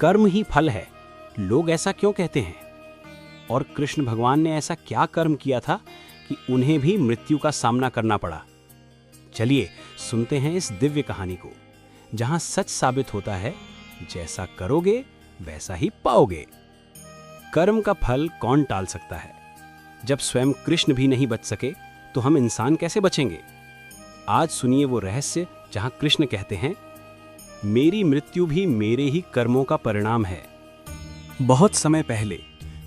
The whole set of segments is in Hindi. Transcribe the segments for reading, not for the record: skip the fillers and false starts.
कर्म ही फल है, लोग ऐसा क्यों कहते हैं? और कृष्ण भगवान ने ऐसा क्या कर्म किया था कि उन्हें भी मृत्यु का सामना करना पड़ा? चलिए सुनते हैं इस दिव्य कहानी को, जहां सच साबित होता है, जैसा करोगे वैसा ही पाओगे। कर्म का फल कौन टाल सकता है? जब स्वयं कृष्ण भी नहीं बच सके तो हम इंसान कैसे बचेंगे? आज सुनिए वो रहस्य जहां कृष्ण कहते हैं, मेरी मृत्यु भी मेरे ही कर्मों का परिणाम है। बहुत समय पहले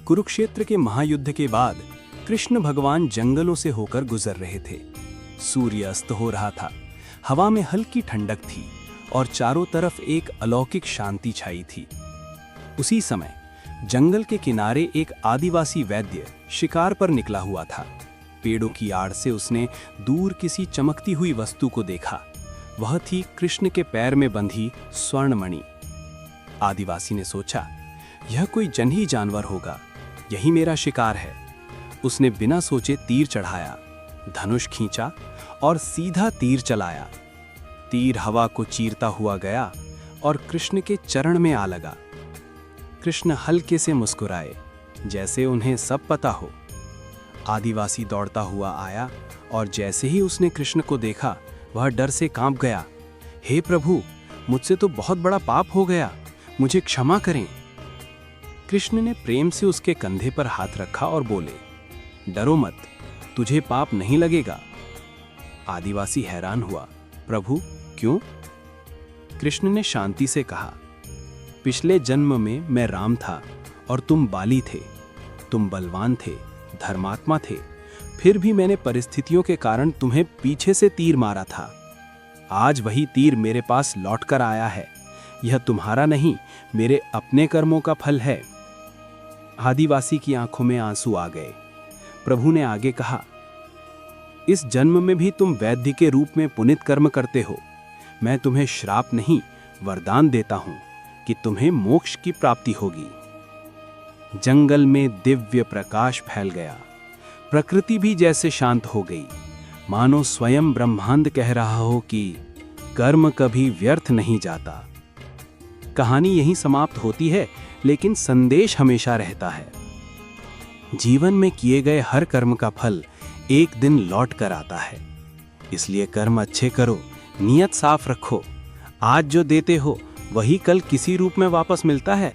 कुरुक्षेत्र के महायुद्ध के बाद कृष्ण भगवान जंगलों से होकर गुजर रहे थे। सूर्य अस्त हो रहा था, हवा में हल्की ठंडक थी और चारों तरफ एक अलौकिक शांति छाई थी। उसी समय जंगल के किनारे एक आदिवासी वैद्य शिकार पर निकला हुआ था। पेड़ों की आड़ से उसने दूर किसी चमकती हुई वस्तु को देखा। वह थी कृष्ण के पैर में बंधी स्वर्णमणि। आदिवासी ने सोचा, यह कोई जंगली जानवर होगा, यही मेरा शिकार है। उसने बिना सोचे तीर चढ़ाया, धनुष खींचा और सीधा तीर चलाया। तीर हवा को चीरता हुआ गया और कृष्ण के चरण में आ लगा। कृष्ण हल्के से मुस्कुराए, जैसे उन्हें सब पता हो। आदिवासी दौड़ता हुआ आया और जैसे ही उसने कृष्ण को देखा, वह डर से कांप गया। हे प्रभु, मुझसे तो बहुत बड़ा पाप हो गया, मुझे क्षमा करें। कृष्ण ने प्रेम से उसके कंधे पर हाथ रखा और बोले, डरो मत, तुझे पाप नहीं लगेगा। आदिवासी हैरान हुआ, प्रभु क्यों? कृष्ण ने शांति से कहा, पिछले जन्म में मैं राम था और तुम बाली थे। तुम बलवान थे, धर्मात्मा थे, फिर भी मैंने परिस्थितियों के कारण तुम्हें पीछे से तीर मारा था। आज वही तीर मेरे पास लौट कर आया है। यह तुम्हारा नहीं, मेरे अपने कर्मों का फल है। आदिवासी की आंखों में आंसू आ गए। प्रभु ने आगे कहा, इस जन्म में भी तुम वैद्य के रूप में पुनित कर्म करते हो। मैं तुम्हें श्राप नहीं, वरदान देता हूं कि तुम्हें मोक्ष की प्राप्ति होगी। जंगल में दिव्य प्रकाश फैल गया। प्रकृति भी जैसे शांत हो गई, मानो स्वयं ब्रह्मांड कह रहा हो कि कर्म कभी व्यर्थ नहीं जाता। कहानी यहीं समाप्त होती है, लेकिन संदेश हमेशा रहता है। जीवन में किए गए हर कर्म का फल एक दिन लौट कर आता है। इसलिए कर्म अच्छे करो, नियत साफ रखो। आज जो देते हो वही कल किसी रूप में वापस मिलता है।